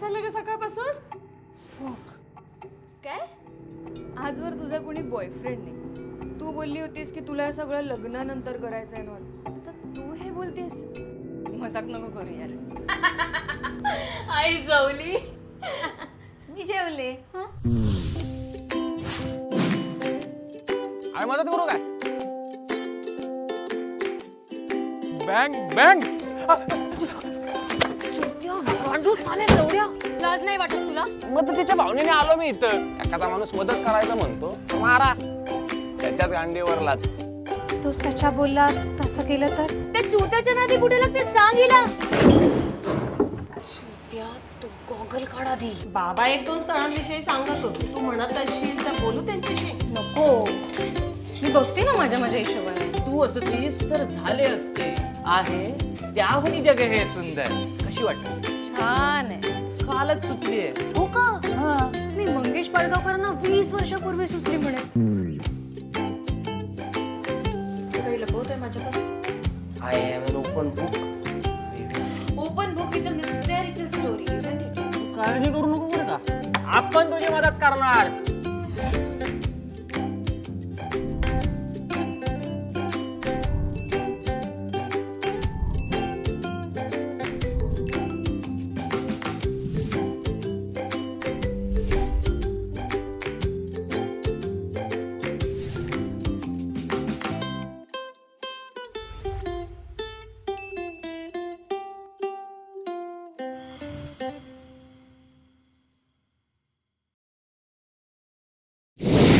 चाललंय का सकाळपासून? काय? आजवर तुझा कोणी बॉयफ्रेंड नाही. तू बोलली होतीस की तुला हे सगळं लग्नानंतर करायचंय ना, तर तू हे बोलतेस? मजाक नको करू यार. आई जवली. मी जेवले. काय मदत करू काय? बँग बँग लाज नाही वाटत तुला? मदतीच्या भावनेने आलो मी इथं. एखादा माणूस मदत करायचं म्हणतो तर मारा त्याच्यात गांडीवर लाच. तो सचा बोलला तसं केलं तर त्या चुत्याच्या नादी कुठे लागते सांग हिला. चुत्या, तू गॉगल काढ आधी. बाबा एक दोन स्थळांविषयी सांगत होते, तू म्हणत असशील तर बोलू त्यांच्याशी. नको, मी बघते ना माझ्या हिशोबाने. तू असतीस तर झाले असते. आहे त्याहून जग हे सुंदर. कशी वाटत? छान आहे. कालच सुचलीये. हो का? मी मंगेश पाडगावकरांना 20 वर्षापूर्वी सुचली म्हणे. काही लपवतोय माझ्यापासून? I am an open book. Open book with a mysterical story isn't it? काळजी करू नको बरं का, आपण तुझी मदत करणार.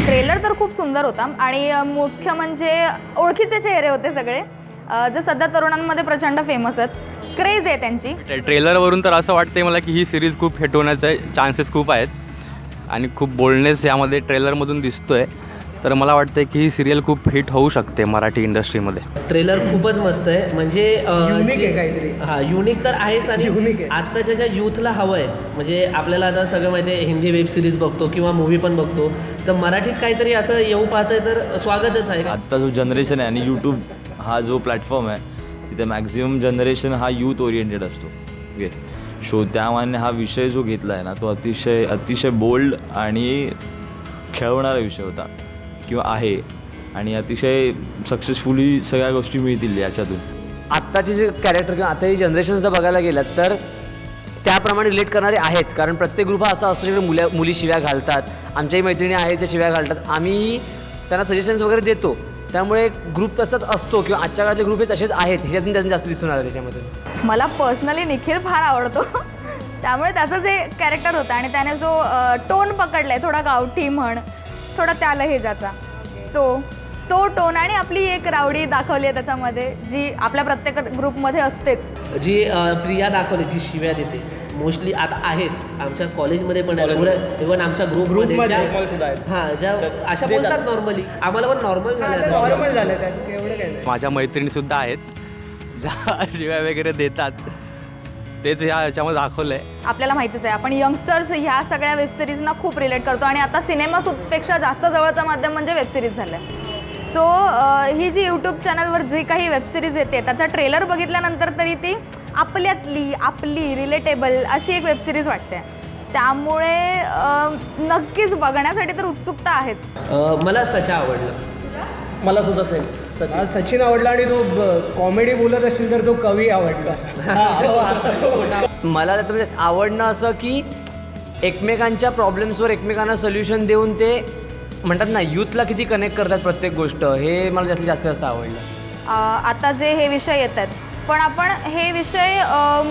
ट्रेलर तर खूप सुंदर होता आणि मुख्य म्हणजे ओळखीचे चेहरे होते सगळे, जे सध्या तरुणांमध्ये प्रचंड फेमस आहेत. क्रेज आहे त्यांची. ट्रेलरवरून तर असं वाटतंय मला की ही सिरीज खूप हिट होण्याचे चान्सेस खूप आहेत आणि खूप बोल्डनेस यामध्ये ट्रेलरमधून दिसतोय. तर मला वाटतं की ही सिरियल खूप हिट होऊ शकते मराठी इंडस्ट्रीमध्ये. ट्रेलर खूपच मस्त आहे. म्हणजे युनिक आहे काहीतरी. हां, युनिक तर आहेच. आणि युनिक आहे. आत्ताच्या ज्या यूथला हवं आहे, म्हणजे आपल्याला आता सगळं माहिती आहे, हिंदी वेब सिरीज बघतो किंवा मूव्ही पण बघतो, तर मराठीत काहीतरी असं येऊ पाहतंय तर स्वागतच आहे. आत्ता जो जनरेशन आहे आणि यूट्यूब हा जो प्लॅटफॉर्म आहे तिथे मॅक्झिमम जनरेशन हा यूथ ओरिएंटेड असतो. ओके, सो त्यामाने हा विषय जो घेतला आहे ना तो अतिशय बोल्ड आणि खेळवणारा विषय होता किंवा आहे आणि अतिशय सक्सेसफुली सगळ्या गोष्टी मिळतील याच्यातून. आत्ताचे जे कॅरेक्टर किंवा आताही जनरेशनचं बघायला गेलं तर त्याप्रमाणे रिलेट करणारे आहेत. कारण प्रत्येक ग्रुप हा असा असतो जिकडे मुली शिव्या घालतात. आमच्याही मैत्रिणी आहेत ज्या शिव्या घालतात. आम्ही त्यांना सजेशन्स वगैरे देतो. त्यामुळे ग्रुप तसाच असतो किंवा आजच्या काळातले ग्रुप हे तसेच आहेत. ह्याच्यातून त्यातून जास्त दिसून आलं त्याच्यामध्ये. मला पर्सनली निखिल फार आवडतो. त्यामुळे त्याचं जे कॅरेक्टर होतं आणि त्याने जो टोन पकडला आहे, थोडा गावठी म्हण, थोडा त्याला हे जाता, तो टोन आणि आपली एक रावडी दाखवली आहे त्याच्यामध्ये, जी आपल्या प्रत्येक ग्रुपमध्ये असतेच. जी प्रिया दाखवली, जी शिव्या देते, मोस्टली आता आहेत आमच्या कॉलेजमध्ये पण आहेत, इव्हन आमच्या ग्रुपमध्ये हां, ज्या अशा बोलतात नॉर्मली. आम्हाला पण नॉर्मल झालं. माझ्या मैत्रिणीसुद्धा आहेत ज्या शिव्या वगैरे देतात. तेच ह्याच्यामध्ये दाखवलं आहे. आपल्याला माहितीच आहे, आपण यंगस्टर्स ह्या सगळ्या वेबसिरीजना खूप रिलेट करतो आणि आता सिनेमापेक्षा जास्त जवळचं माध्यम म्हणजे वेबसिरीज झालं आहे. सो ही जी यूट्यूब चॅनलवर जी काही वेबसिरीज येते त्याचा ट्रेलर बघितल्यानंतर तरी ती आपली रिलेटेबल अशी एक वेबसिरीज वाटते. त्यामुळे नक्कीच बघण्यासाठी तर उत्सुकता आहेच. मला सचा आवडलं. मला सुद्धा सचिन आवडला आणि तो कॉमेडी बोलत असेल तर तो कवी आवडला. मला त्यात म्हणजे आवडणं असं की एकमेकांच्या प्रॉब्लेम्सवर एकमेकांना सोल्युशन देऊन ते म्हणतात ना यूथला किती कनेक्ट करतात प्रत्येक गोष्ट, हे मला जास्त आवडलं. आता जे हे विषय येत आहेत, पण आपण हे विषय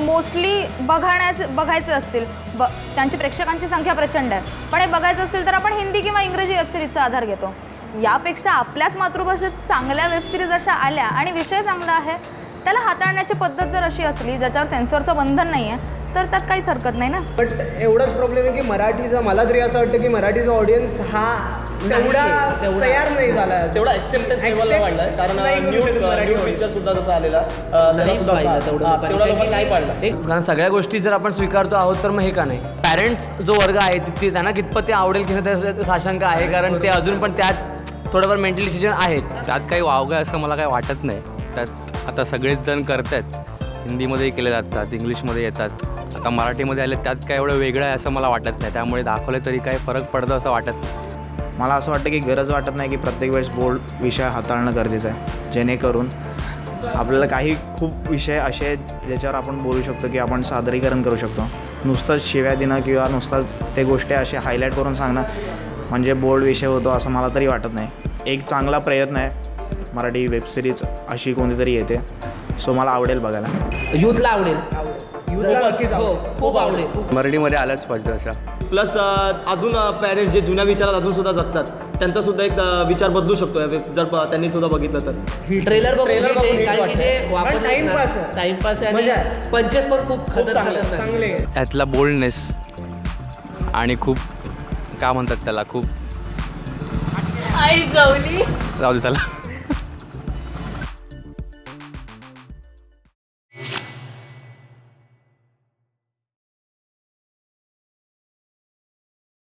मोस्टली बघायचे असतील, त्यांची प्रेक्षकांची संख्या प्रचंड आहे, पण हे बघायचं असेल तर आपण हिंदी किंवा इंग्रजी वेबसिरीजचा आधार घेतो. यापेक्षा आपल्याच मातृभाषेत चांगल्या वेबसिरीज अशा आल्या आणि विषय चांगला आहे, त्याला हाताळण्याची पद्धत जर अशी असली ज्याच्यावर सेन्सॉरचं बंधन नाही आहे, तर त्यात काहीच हरकत नाही ना. बट एवढाच प्रॉब्लेम आहे की मराठीचा, मला तरी असं वाटतं की मराठीचा ऑडियन्स हा तेवढा तयार नाही झाला, तेवढा ॲक्सेप्टन्स लेवलला वाढला. कारण न्यू पिक्चर सुद्धा जसा आलेला तेवढा नाही पाडला. कारण सगळ्या गोष्टी जर आपण स्वीकारतो आहोत तर मग हे का नाही. पॅरेंट्स जो वर्ग आहे ते त्यांना कितपत ते आवडेल की त्याचा साशंका आहे, कारण ते अजून पण त्याच थोडंफार मेंटल डिसिजन आहेत. त्यात काही वावगं असं मला काही वाटत नाही. त्यात आता सगळेच जण करत आहेत. हिंदीमध्येही केले जातात, इंग्लिशमध्ये येतात. आता मराठीमध्ये आले त्यात काय एवढं वेगळं आहे असं मला वाटत नाही, त्यामुळे दाखवले तरी काय फरक पडतो असं वाटत नाही. मला असं वाटतं की गरज वाटत नाही की प्रत्येक वेळेस बोर्ड विषय हाताळणं गरजेचं आहे, जेणेकरून आपल्याला काही खूप विषय असे आहेत ज्याच्यावर आपण बोलू शकतो की आपण सादरीकरण करू शकतो. नुसतंच शिव्या देणं किंवा नुसतंच ते गोष्टी असे हायलाईट करून सांगणं म्हणजे बोर्ड विषय होतो असं मला तरी वाटत नाही. एक चांगला प्रयत्न आहे मराठी वेबसिरीज अशी कोणतीतरी येते, सो मला आवडेल बघायला. यूथला आवडेल, हो, खूप आवडेल. मराठीमध्ये आल्याच पाहिजे अशा. प्लस अजून पॅरेंट्स जे जुन्या विचारात अजून सुद्धा जगतात त्यांचा सुद्धा एक विचार बदलू शकतो जर त्यांनी सुद्धा बघितलं तर. ट्रेलर बघून Trailer बघून hit कारण की जे वाटतंय. वापरले टाइमपास आहे. टाइमपास आहे मजा आहे. आणि पंचेस पण खूप खूप चांगले खतरनाक चांगले आहे. त्यातला बोल्डनेस आणि खूप काय म्हणतात त्याला, खूप आई जवली जाऊ दे चला.